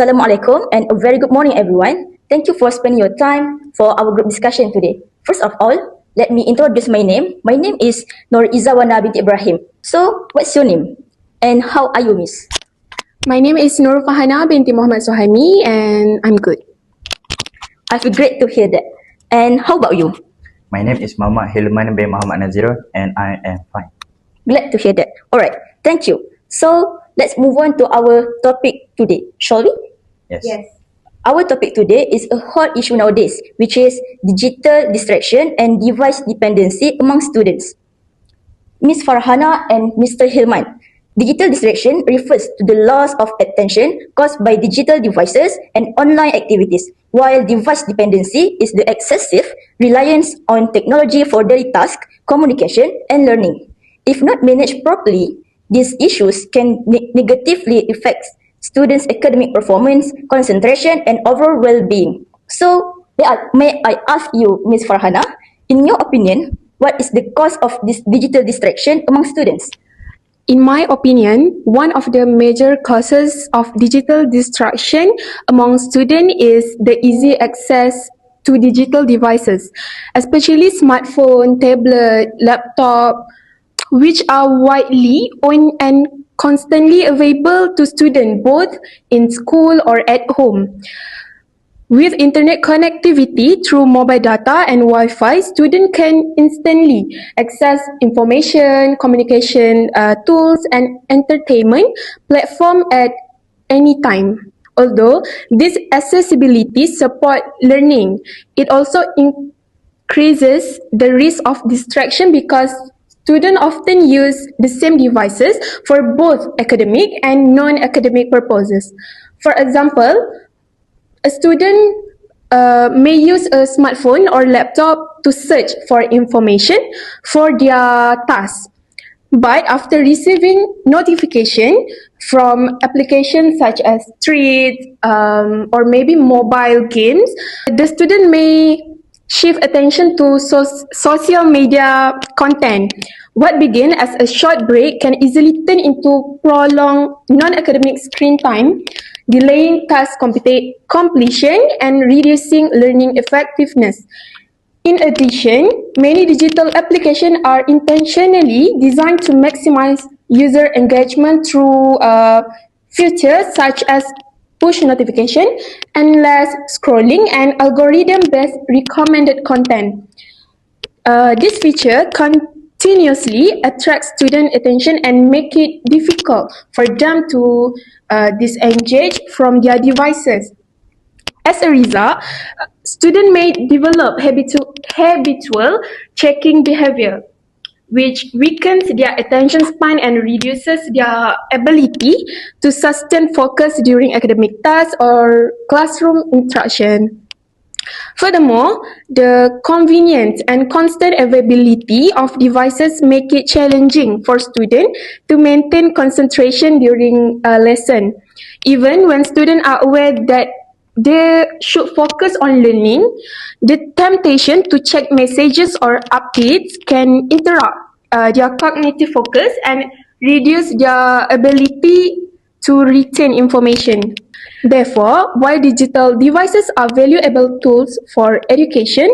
Assalamualaikum and a very good morning everyone. Thank you for spending your time for our group discussion today. First of all, let me introduce my name. My name is IZAWANA binti Ibrahim. So, what's your name? And how are you, miss? My name is FARHANA binti Muhammad SUHAIMI and I'm good. I feel great to hear that. And how about you? My name is Muhammad Hilman bin Muhammad NAZIRON and I am fine. Glad to hear that. Alright, thank you. So, let's move on to our topic today, shall we? Yes. Our topic today is a hot issue nowadays, which is digital distraction and device dependency among students. Ms. Farhana and Mr. Hilman, digital distraction refers to the loss of attention caused by digital devices and online activities, while device dependency is the excessive reliance on technology for daily tasks, communication, and learning. If not managed properly, these issues can negatively affect students' academic performance, concentration, and overall well-being. So, may I ask you, Ms. Farhana, in your opinion, what is the cause of this digital distraction among students? In my opinion, one of the major causes of digital distraction among students is the easy access to digital devices, especially smartphone, tablet, laptop, which are widely owned and constantly available to students both in school or at home. With internet connectivity through mobile data and Wi-Fi, students can instantly access information, communication tools, and entertainment platform at any time. Although this accessibility support learning, it also increases the risk of distraction because students often use the same devices for both academic and non-academic purposes. For example, a student may use a smartphone or laptop to search for information for their task. But after receiving notification from applications such as Streets or maybe mobile games, the student may shift attention to social media content. What began as a short break can easily turn into prolonged non-academic screen time, delaying task completion and reducing learning effectiveness. In addition, many digital applications are intentionally designed to maximize user engagement through features such as push notification, endless scrolling, and algorithm-based recommended content. This feature continuously attracts student attention and make it difficult for them to disengage from their devices. As a result, students may develop habitual checking behavior, which weakens their attention span and reduces their ability to sustain focus during academic tasks or classroom interaction. Furthermore, the convenience and constant availability of devices make it challenging for students to maintain concentration during a lesson. Even when students are aware that they should focus on learning, the temptation to check messages or updates can interrupt their cognitive focus and reduce their ability to retain information. Therefore, while digital devices are valuable tools for education,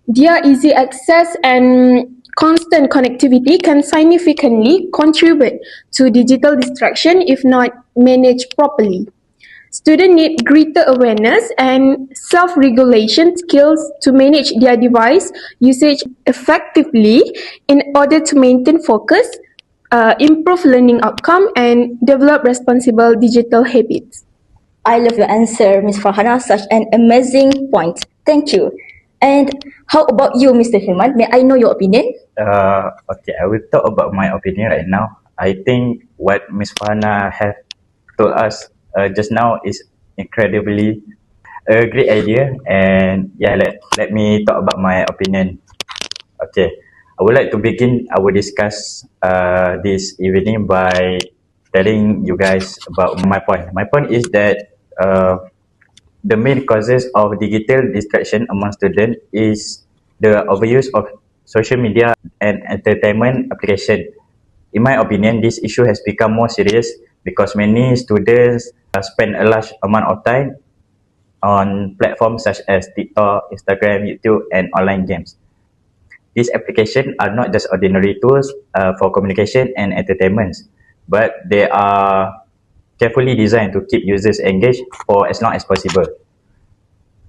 their easy access and constant connectivity can significantly contribute to digital distraction if not managed properly. Students need greater awareness and self-regulation skills to manage their device usage effectively in order to maintain focus, improve learning outcome, and develop responsible digital habits. I love your answer, Ms. Farhana. Such an amazing point. Thank you. And how about you, Mr. Hilman? May I know your opinion? Okay, I will talk about my opinion right now. I think what Ms. Farhana have told us just now is incredibly a great idea, and yeah, let me talk about my opinion. Okay, I would like to begin our discuss this evening by telling you guys about my point. My point is that the main causes of digital distraction among students is the overuse of social media and entertainment application. In my opinion, this issue has become more serious because many students spend a large amount of time on platforms such as TikTok, Instagram, YouTube, and online games. These applications are not just ordinary tools for communication and entertainment, but they are carefully designed to keep users engaged for as long as possible.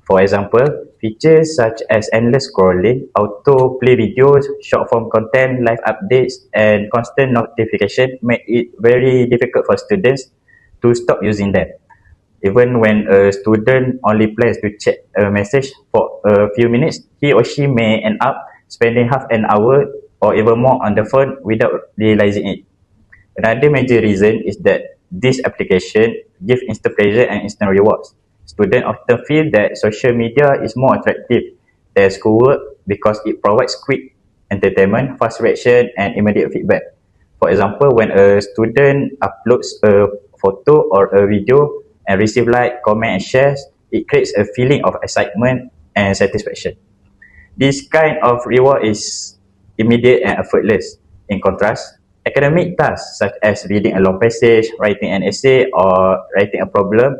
For example, features such as endless scrolling, auto-play videos, short-form content, live updates, and constant notification make it very difficult for students to stop using them. Even when a student only plans to check a message for a few minutes, he or she may end up spending half an hour or even more on the phone without realizing it. Another major reason is that this application gives instant pleasure and instant rewards. Students often feel that social media is more attractive than schoolwork because it provides quick entertainment, fast reaction, and immediate feedback. For example, when a student uploads a photo or a video and receive like, comment, and shares, it creates a feeling of excitement and satisfaction. This kind of reward is immediate and effortless. In contrast, academic tasks such as reading a long passage, writing an essay, or writing a problem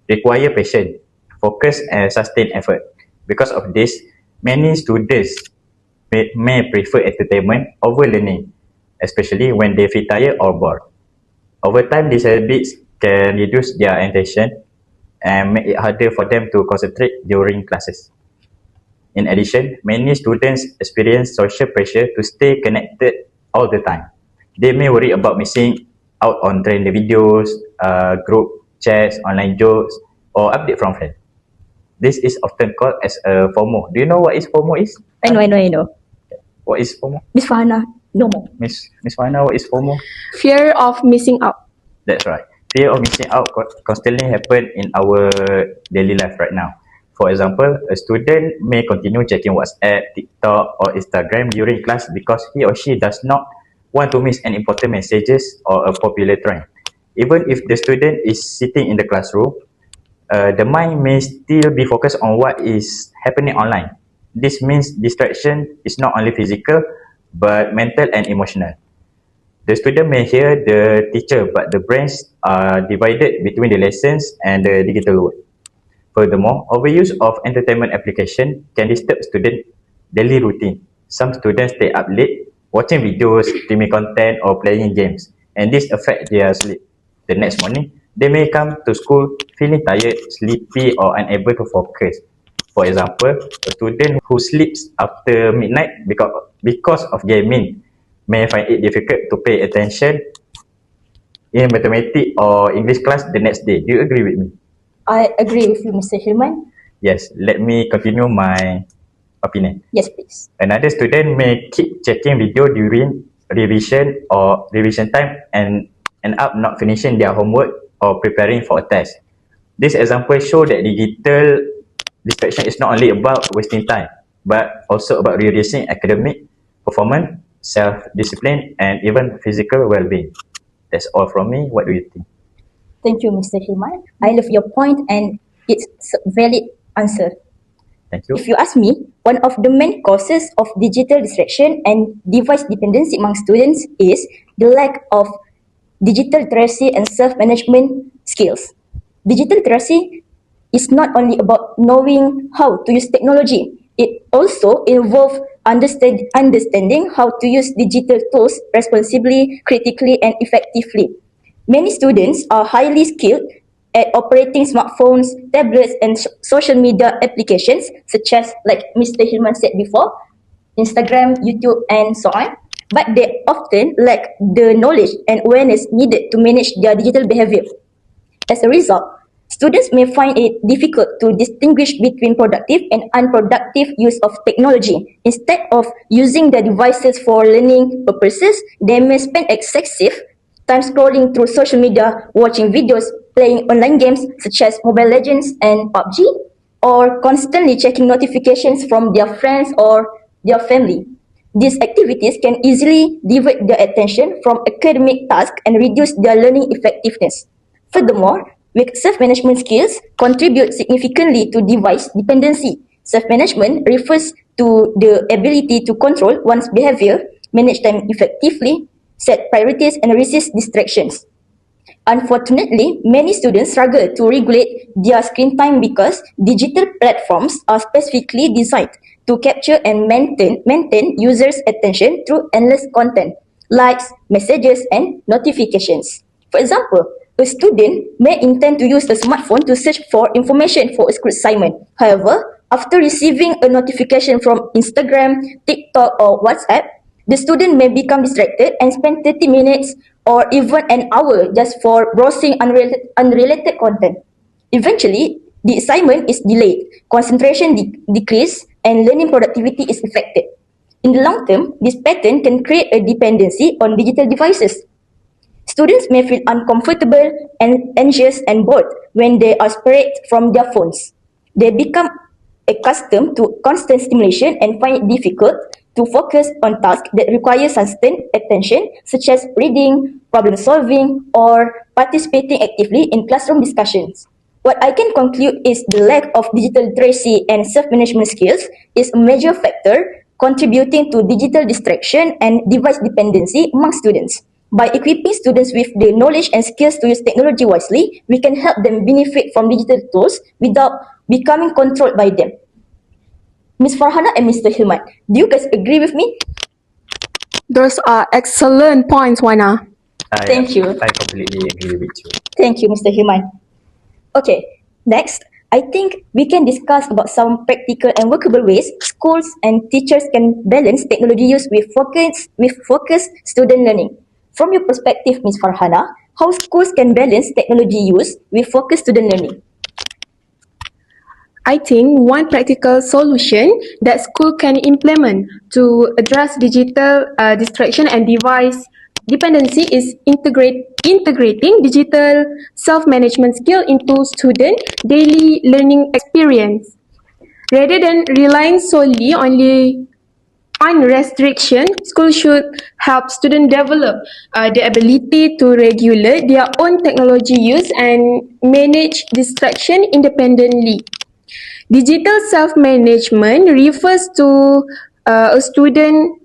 require patience, focus, and sustained effort. Because of this, many students may prefer entertainment over learning, especially when they feel tired or bored. Over time, these habits can reduce their attention and make it harder for them to concentrate during classes. In addition, many students experience social pressure to stay connected all the time. They may worry about missing out on trending videos, group chats, online jokes, or update from friends. This is often called as a FOMO. Do you know what is FOMO is? I know. What is FOMO? Miss Farhana, no more. Miss Farhana, what is FOMO? Fear of missing out. That's right. Fear of missing out constantly happen in our daily life right now. For example, a student may continue checking WhatsApp, TikTok, or Instagram during class because he or she does not want to miss an important messages or a popular trend. Even if the student is sitting in the classroom, the mind may still be focused on what is happening online. This means distraction is not only physical, but mental and emotional. The student may hear the teacher, but the brains are divided between the lessons and the digital world. Furthermore, overuse of entertainment application can disturb student daily routine. Some students stay up late, watching videos, streaming content, or playing games, and this affects their sleep. The next morning, they may come to school feeling tired, sleepy, or unable to focus. For example, a student who sleeps after midnight because of gaming may find it difficult to pay attention in mathematics or English class the next day. Do you agree with me? I agree with you, Mr. Hilman. Yes, let me continue my opinion. Yes, please. Another student may keep checking video during revision or revision time and end up not finishing their homework or preparing for a test. This example shows that digital distraction is not only about wasting time, but also about reducing academic performance, self-discipline, and even physical well-being. That's all from me. What do you think? Thank you, Mr. Hilman. I love your point and it's a valid answer. Thank you. If you ask me, one of the main causes of digital distraction and device dependency among students is the lack of digital literacy and self-management skills. Digital literacy is not only about knowing how to use technology, it also involves understanding how to use digital tools responsibly, critically, and effectively. Many students are highly skilled at operating smartphones, tablets, and social media applications such as, like Mr. Hilman said before, Instagram, YouTube, and so on. But they often lack the knowledge and awareness needed to manage their digital behavior. As a result, students may find it difficult to distinguish between productive and unproductive use of technology. Instead of using the devices for learning purposes, they may spend excessive time scrolling through social media, watching videos, playing online games such as Mobile Legends and PUBG, or constantly checking notifications from their friends or their family. These activities can easily divert their attention from academic tasks and reduce their learning effectiveness. Furthermore, weak self-management skills contribute significantly to device dependency. Self-management refers to the ability to control one's behavior, manage time effectively, set priorities, and resist distractions. Unfortunately, many students struggle to regulate their screen time because digital platforms are specifically designed to capture and maintain users' attention through endless content, likes, messages, and notifications. For example, a student may intend to use a smartphone to search for information for a school assignment. However, after receiving a notification from Instagram, TikTok, or WhatsApp, the student may become distracted and spend 30 minutes or even an hour just for browsing unrelated content. Eventually, the assignment is delayed, concentration decreases, and learning productivity is affected. In the long term, this pattern can create a dependency on digital devices. Students may feel uncomfortable and anxious and bored when they are separated from their phones. They become accustomed to constant stimulation and find it difficult to focus on tasks that require sustained attention, such as reading, problem solving, or participating actively in classroom discussions. What I can conclude is the lack of digital literacy and self-management skills is a major factor contributing to digital distraction and device dependency among students. By equipping students with the knowledge and skills to use technology wisely, we can help them benefit from digital tools without becoming controlled by them. Ms. Farhana and Mr. Hilman, do you guys agree with me? Those are excellent points, Wana. Thank you. I completely agree with you. Thank you, Mr. Hilman. Okay, next, I think we can discuss about some practical and workable ways schools and teachers can balance technology use with focused student learning. From your perspective, Ms. Farhana, how schools can balance technology use with focused student learning? I think one practical solution that school can implement to address digital distraction and device dependency is integrating digital self-management skill into student daily learning experience. Rather than relying solely on restriction, school should help students develop the ability to regulate their own technology use and manage distraction independently. Digital self-management refers to a student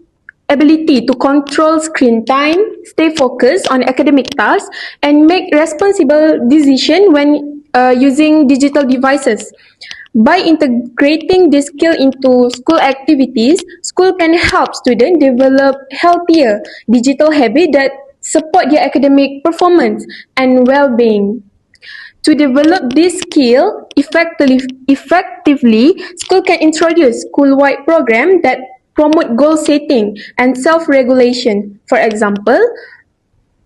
ability to control screen time, stay focused on academic tasks, and make responsible decisions when using digital devices. By integrating this skill into school activities, school can help students develop healthier digital habits that support their academic performance and well-being. To develop this skill effectively, school can introduce school-wide programs that promote goal setting and self-regulation. For example,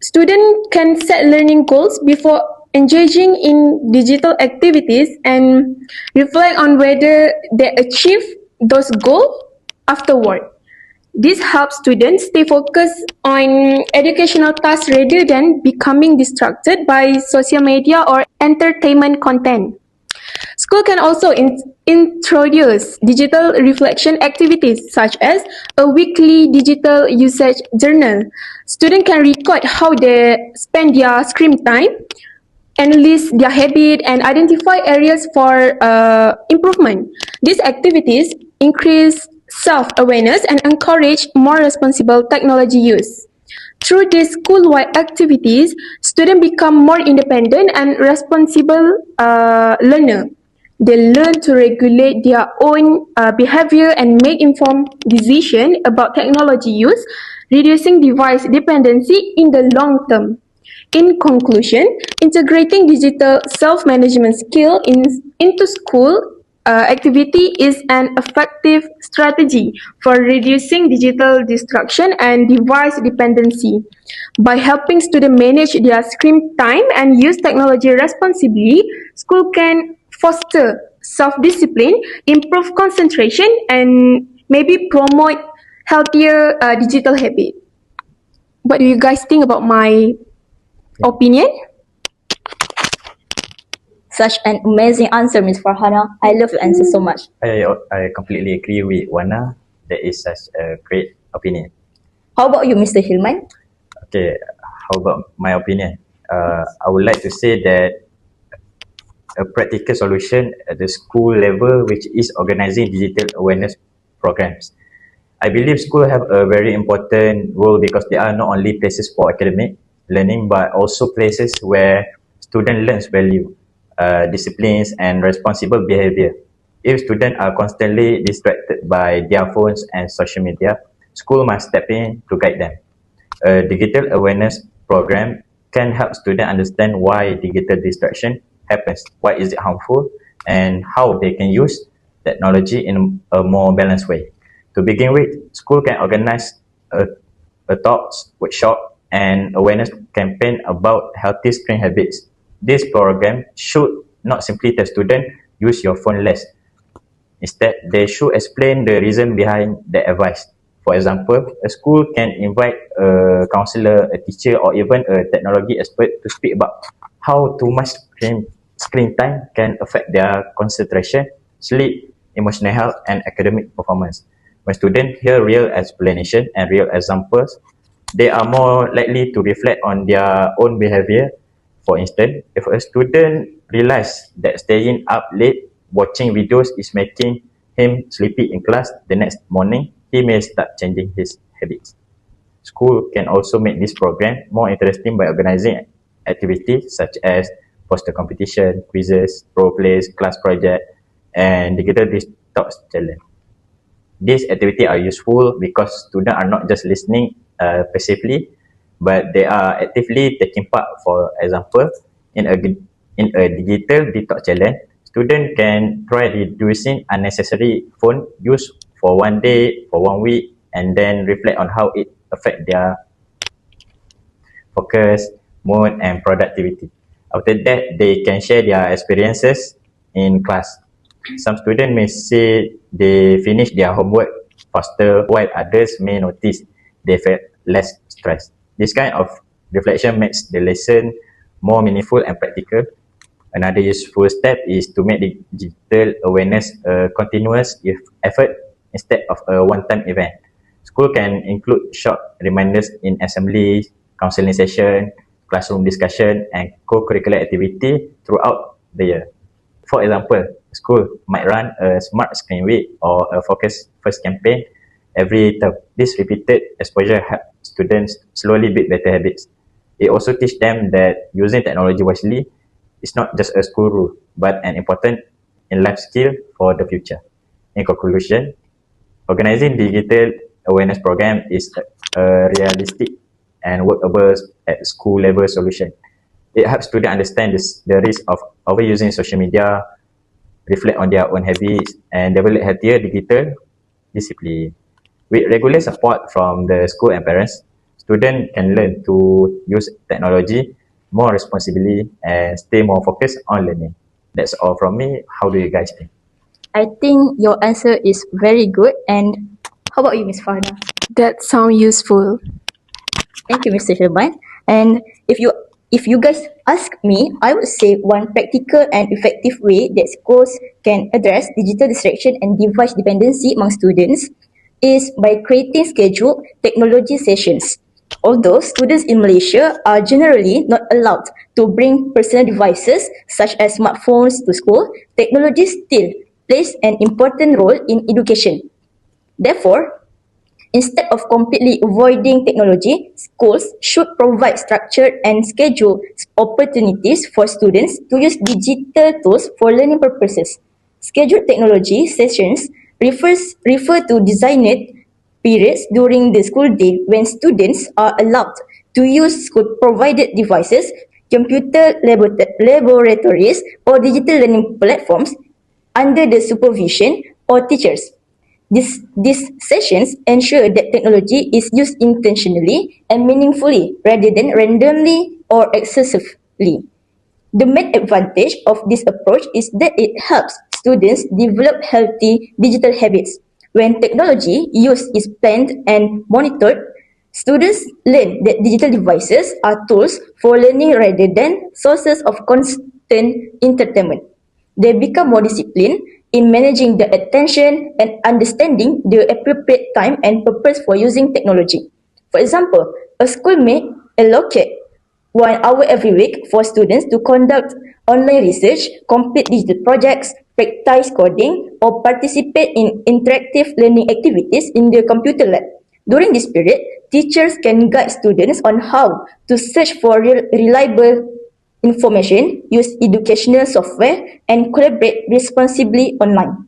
students can set learning goals before engaging in digital activities and reflect on whether they achieve those goals afterward. This helps students stay focused on educational tasks rather than becoming distracted by social media or entertainment content. School can also introduce digital reflection activities such as a weekly digital usage journal. Students can record how they spend their screen time, analyze their habit, and identify areas for improvement. These activities increase self-awareness and encourage more responsible technology use. Through these school-wide activities, students become more independent and responsible learner. They learn to regulate their own behavior and make informed decisions about technology use, reducing device dependency in the long term. In conclusion, integrating digital self-management skill into school activity is an effective strategy for reducing digital distraction and device dependency. By helping students manage their screen time and use technology responsibly, school can foster self-discipline, improve concentration, and maybe promote healthier digital habits. What do you guys think about my opinion? Such an amazing answer, Ms. Farhana. I love your answer so much. I completely agree with Wana. That is such a great opinion. How about you, Mr. Hilman? Okay, how about my opinion? I would like to say that a practical solution at the school level, which is organizing digital awareness programs. I believe schools have a very important role because they are not only places for academic learning, but also places where student learns value, disciplines, and responsible behavior. If students are constantly distracted by their phones and social media, school must step in to guide them. A digital awareness program can help students understand why digital distraction happens, why is it harmful, and how they can use technology in a more balanced way. To begin with, school can organize a talks, workshop, and awareness campaign about healthy screen habits. This program should not simply tell students use your phone less. Instead, they should explain the reason behind the advice. For example, a school can invite a counselor, a teacher, or even a technology expert to speak about how too much screen time can affect their concentration, sleep, emotional health, and academic performance. When students hear real explanation and real examples, they are more likely to reflect on their own behavior. For instance, if a student realizes that staying up late watching videos is making him sleepy in class the next morning, he may start changing his habits. School can also make this program more interesting by organizing activities such as poster competition, quizzes, role plays, class project, and digital detox challenge. These activities are useful because students are not just listening passively, but they are actively taking part. For example, in a digital detox challenge, students can try reducing unnecessary phone use for one day, for 1 week, and then reflect on how it affects their focus, mood, and productivity. After that, they can share their experiences in class. Some students may say they finish their homework faster, while others may notice they felt less stressed. This kind of reflection makes the lesson more meaningful and practical. Another useful step is to make the digital awareness a continuous effort instead of a one-time event. School can include short reminders in assemblies, counseling session, classroom discussion, and co-curricular activity throughout the year. For example, school might run a smart screen week or a focus first campaign every term. This repeated exposure helps students slowly build better habits. It also teaches them that using technology wisely is not just a school rule, but an important in life skill for the future. In conclusion, organizing digital awareness program is a realistic and workable at school level solution. It helps students understand the risk of overusing social media, reflect on their own habits, and develop healthier digital discipline. With regular support from the school and parents, students can learn to use technology more responsibly and stay more focused on learning. That's all from me. How do you guys think? I think your answer is very good. And how about you, Ms. Farhana? That sounds useful. Thank you, Mr. Hilman. And if you guys ask me, I would say one practical and effective way that schools can address digital distraction and device dependency among students is by creating scheduled technology sessions. Although students in Malaysia are generally not allowed to bring personal devices such as smartphones to school, technology still plays an important role in education. Therefore, instead of completely avoiding technology, schools should provide structured and scheduled opportunities for students to use digital tools for learning purposes. Scheduled technology sessions refer to designated periods during the school day when students are allowed to use school-provided devices, computer laboratories, or digital learning platforms under the supervision of teachers. These sessions ensure that technology is used intentionally and meaningfully rather than randomly or excessively. The main advantage of this approach is that it helps students develop healthy digital habits. When technology use is planned and monitored, students learn that digital devices are tools for learning rather than sources of constant entertainment. They become more disciplined in managing their attention and understanding the appropriate time and purpose for using technology. For example, a school may allocate 1 hour every week for students to conduct online research, complete digital projects, practice coding, or participate in interactive learning activities in the computer lab. During this period, teachers can guide students on how to search for reliable information, use educational software, and collaborate responsibly online.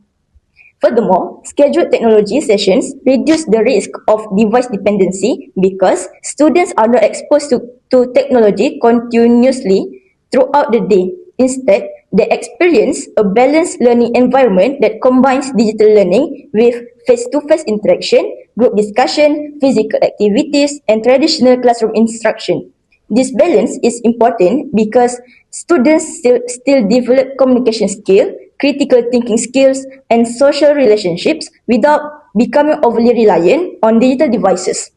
Furthermore, scheduled technology sessions reduce the risk of device dependency because students are not exposed to technology continuously throughout the day. Instead, they experience a balanced learning environment that combines digital learning with face-to-face interaction, group discussion, physical activities, and traditional classroom instruction. This balance is important because students still develop communication skill, critical thinking skills, and social relationships without becoming overly reliant on digital devices.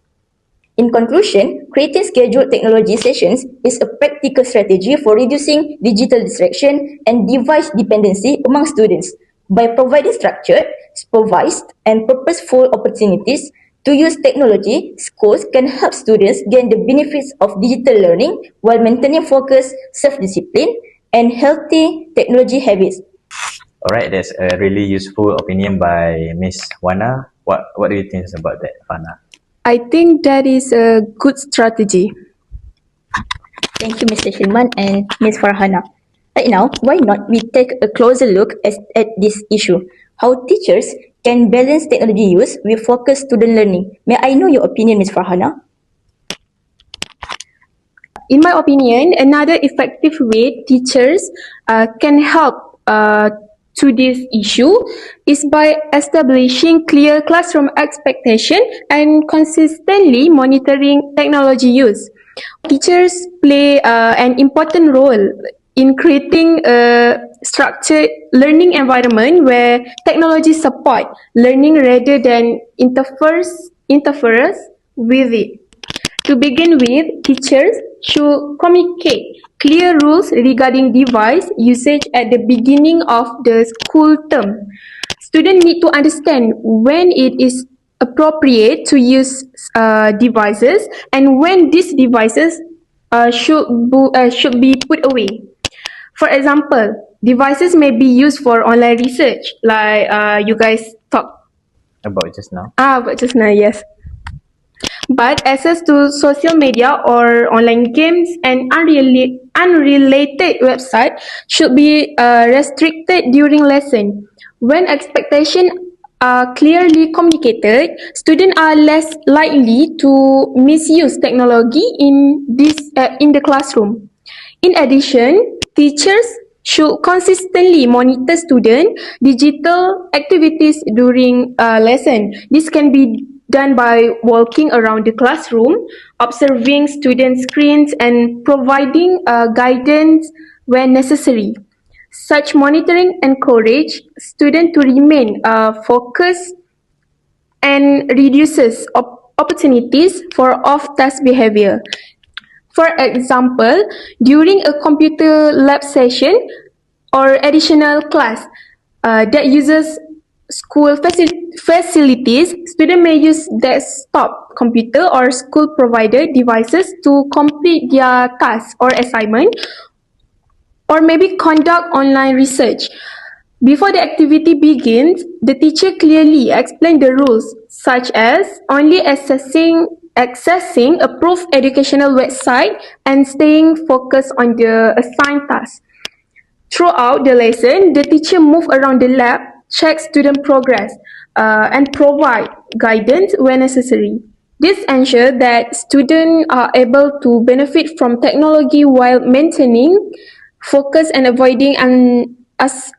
In conclusion, creating scheduled technology sessions is a practical strategy for reducing digital distraction and device dependency among students. By providing structured, supervised, and purposeful opportunities to use technology, schools can help students gain the benefits of digital learning while maintaining focus, self-discipline, and healthy technology habits. Alright, that's a really useful opinion by Miss Wana. What do you think about that, Fana? I think that is a good strategy. Thank you, Mr. Hilman and Ms. Farhana. Right now, why not we take a closer look at this issue? How teachers can balance technology use with focused student learning. May I know your opinion, Ms. Farhana? In my opinion, another effective way teachers can help to this issue is by establishing clear classroom expectation and consistently monitoring technology use. Teachers play an important role in creating a structured learning environment where technology support learning rather than interferes with it. To begin with, teachers should communicate clear rules regarding device usage at the beginning of the school term. Students need to understand when it is appropriate to use devices and when these devices should be put away. For example, devices may be used for online research, like you guys talked About just now? but just now, yes. But access to social media or online games and unrelated website should be restricted during lesson. When expectations are clearly communicated, students are less likely to misuse technology in the classroom. In addition, teachers should consistently monitor student digital activities during lesson. This can be done by walking around the classroom, observing student screens, and providing guidance when necessary. Such monitoring encourages students to remain focused and reduces opportunities for off-task behavior. For example, during a computer lab session or additional class that uses school facilities, students may use desktop computer or school provided devices to complete their task or assignment, or maybe conduct online research. Before the activity begins, the teacher clearly explains the rules, such as only accessing approved educational website and staying focused on the assigned task. Throughout the lesson, the teacher moves around the lab, checks student progress, and provide guidance when necessary. This ensures that students are able to benefit from technology while maintaining focus and avoiding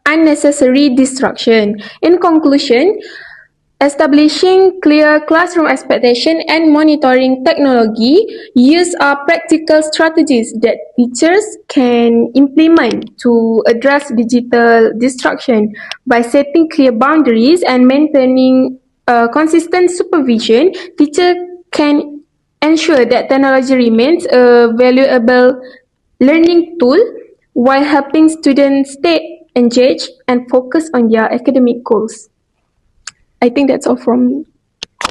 unnecessary distraction. In conclusion, establishing clear classroom expectation and monitoring technology use are practical strategies that teachers can implement to address digital distraction. By setting clear boundaries and maintaining consistent supervision, teachers can ensure that technology remains a valuable learning tool while helping students stay engaged and focus on their academic goals. I think that's all from me.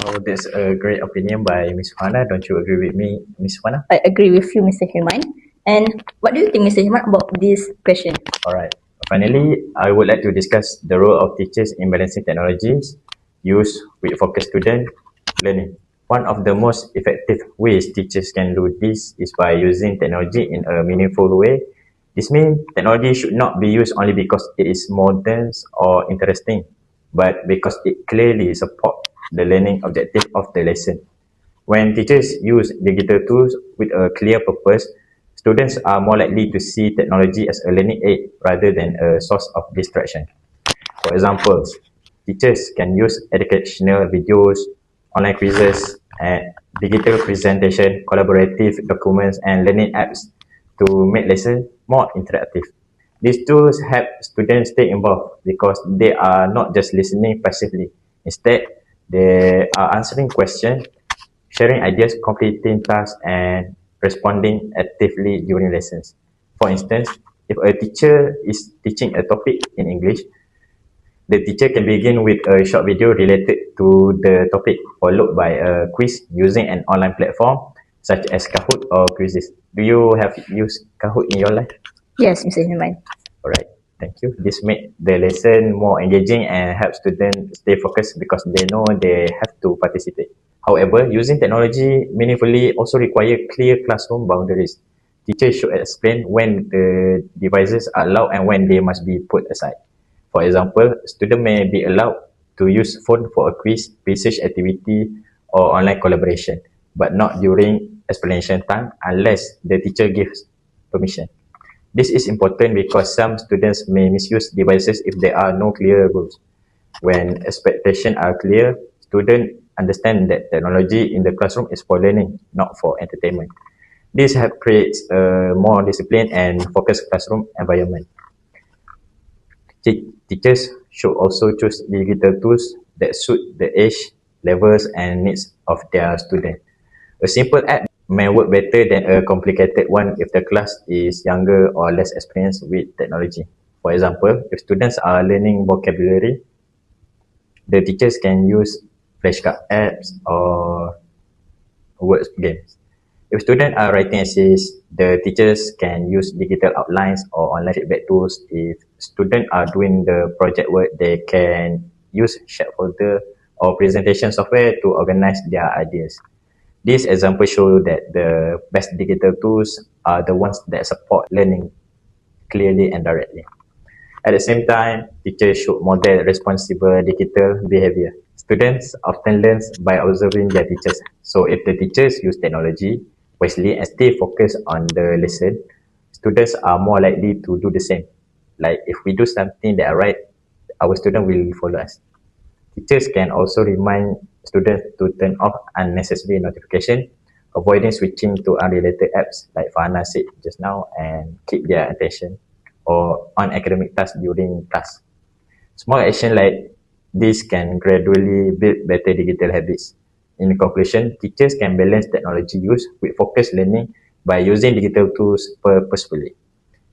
Oh, that's a great opinion by Miss Fana. Don't you agree with me, Miss Fana? I agree with you, Mr. Hilman. And what do you think, Mr. Hilman, about this question? Alright. Finally, I would like to discuss the role of teachers in balancing technologies use with focused student learning. One of the most effective ways teachers can do this is by using technology in a meaningful way. This means technology should not be used only because it is modern or interesting, but because it clearly supports the learning objective of the lesson. When teachers use digital tools with a clear purpose, students are more likely to see technology as a learning aid rather than a source of distraction. For example, teachers can use educational videos, online quizzes, and digital presentation, collaborative documents, and learning apps to make lessons more interactive. These tools help students stay involved because they are not just listening passively. Instead, they are answering questions, sharing ideas, completing tasks, and responding actively during lessons. For instance, if a teacher is teaching a topic in English, the teacher can begin with a short video related to the topic, followed by a quiz using an online platform such as Kahoot or Quizzes. Do you have used Kahoot in your life? Yes, Mr. Hilman. Alright, thank you. This made the lesson more engaging and help students stay focused because they know they have to participate. However, using technology meaningfully also requires clear classroom boundaries. Teachers should explain when the devices are allowed and when they must be put aside. For example, students may be allowed to use phone for a quiz, research activity, or online collaboration, but not during explanation time unless the teacher gives permission. This is important because some students may misuse devices if there are no clear rules. When expectations are clear, students understand that technology in the classroom is for learning, not for entertainment. This helps create a more disciplined and focused classroom environment. Teachers should also choose digital tools that suit the age, levels, and needs of their students. A simple app may work better than a complicated one if the class is younger or less experienced with technology. For example, if students are learning vocabulary, the teachers can use flashcard apps or word games. If students are writing essays, the teachers can use digital outlines or online feedback tools. If students are doing the project work, they can use shared folder or presentation software to organize their ideas. These examples show that the best digital tools are the ones that support learning clearly and directly. At the same time, teachers should model responsible digital behavior. Students often learn by observing their teachers. So if the teachers use technology wisely and stay focused on the lesson, students are more likely to do the same. Like if we do something that are right, our student will follow us. Teachers can also remind students to turn off unnecessary notification, avoiding switching to unrelated apps like FARHANA said just now, and keep their attention or on academic tasks during class. Small action like this can gradually build better digital habits. In conclusion, teachers can balance technology use with focused learning by using digital tools purposefully,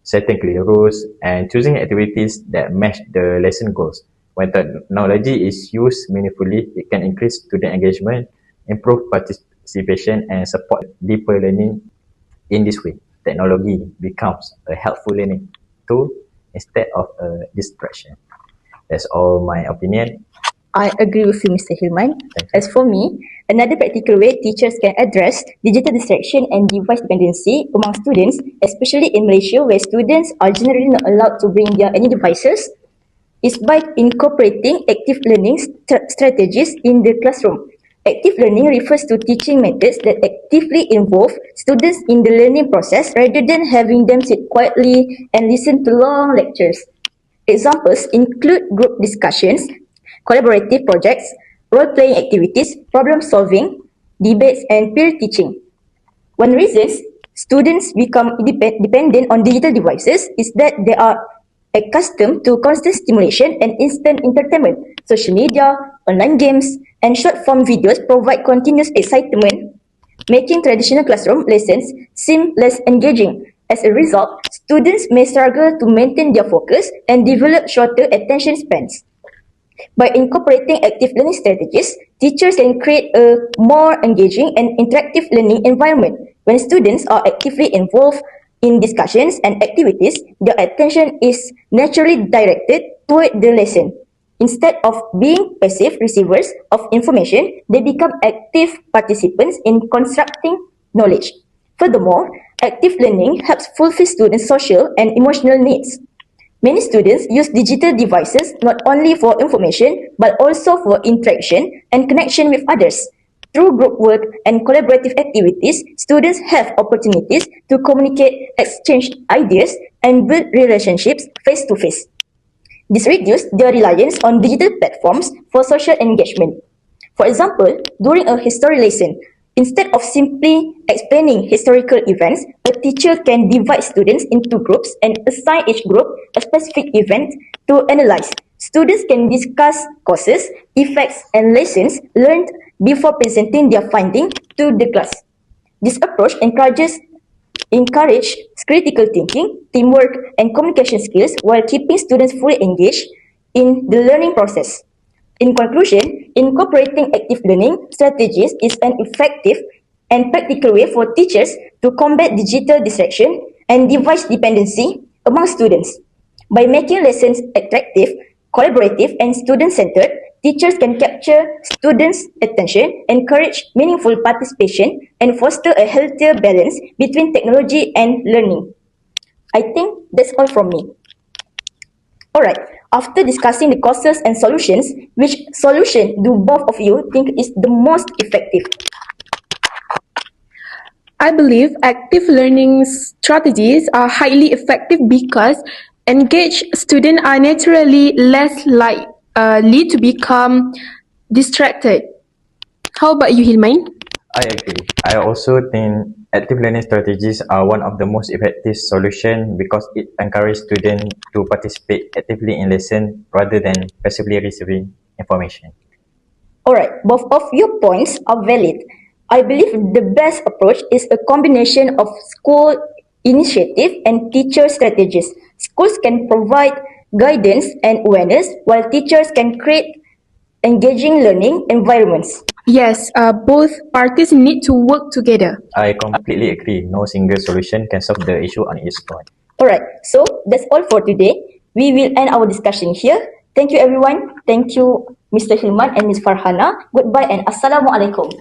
setting clear rules, and choosing activities that match the lesson goals. When technology is used meaningfully, it can increase student engagement, improve participation, and support deeper learning. In this way, technology becomes a helpful learning tool instead of a distraction. That's all my opinion. I agree with you, Mr. Hilman. Thank you. As for me, another practical way teachers can address digital distraction and device dependency among students, especially in Malaysia where students are generally not allowed to bring their any devices, is by incorporating active learning strategies in the classroom. Active learning refers to teaching methods that actively involve students in the learning process rather than having them sit quietly and listen to long lectures. Examples include group discussions, collaborative projects, role-playing activities, problem-solving, debates, and peer teaching. One reason students become dependent on digital devices is that they are accustomed to constant stimulation and instant entertainment. Social media, online games, and short-form videos provide continuous excitement, making traditional classroom lessons seem less engaging. As a result, students may struggle to maintain their focus and develop shorter attention spans. By incorporating active learning strategies, teachers can create a more engaging and interactive learning environment. When students are actively involved in discussions and activities, their attention is naturally directed toward the lesson. Instead of being passive receivers of information, they become active participants in constructing knowledge. Furthermore, active learning helps fulfill students' social and emotional needs. Many students use digital devices not only for information but also for interaction and connection with others. Through group work and collaborative activities, students have opportunities to communicate, exchange ideas, and build relationships face to face. This reduces their reliance on digital platforms for social engagement. For example, during a history lesson, instead of simply explaining historical events, a teacher can divide students into groups and assign each group a specific event to analyze. Students can discuss causes, effects, and lessons learned before presenting their findings to the class. This approach encourage critical thinking, teamwork, and communication skills while keeping students fully engaged in the learning process. In conclusion, incorporating active learning strategies is an effective and practical way for teachers to combat digital distraction and device dependency among students. By making lessons attractive, collaborative, and student-centered, teachers can capture students' attention, encourage meaningful participation, and foster a healthier balance between technology and learning. I think that's all from me. Alright, after discussing the causes and solutions, which solution do both of you think is the most effective? I believe active learning strategies are highly effective because engaged students are naturally less likely to become distracted. How about you, Hilman? I agree. I also think active learning strategies are one of the most effective solutions because it encourages students to participate actively in lesson rather than passively receiving information. Alright, both of your points are valid. I believe the best approach is a combination of school initiative and teacher strategies. Schools can provide guidance and awareness, while teachers can create engaging learning environments. Yes, both parties need to work together. I completely agree. No single solution can solve the issue on its own. Alright, so that's all for today. We will end our discussion here. Thank you everyone. Thank you Mr. Hilman and Ms. Farhana. Goodbye and Assalamualaikum.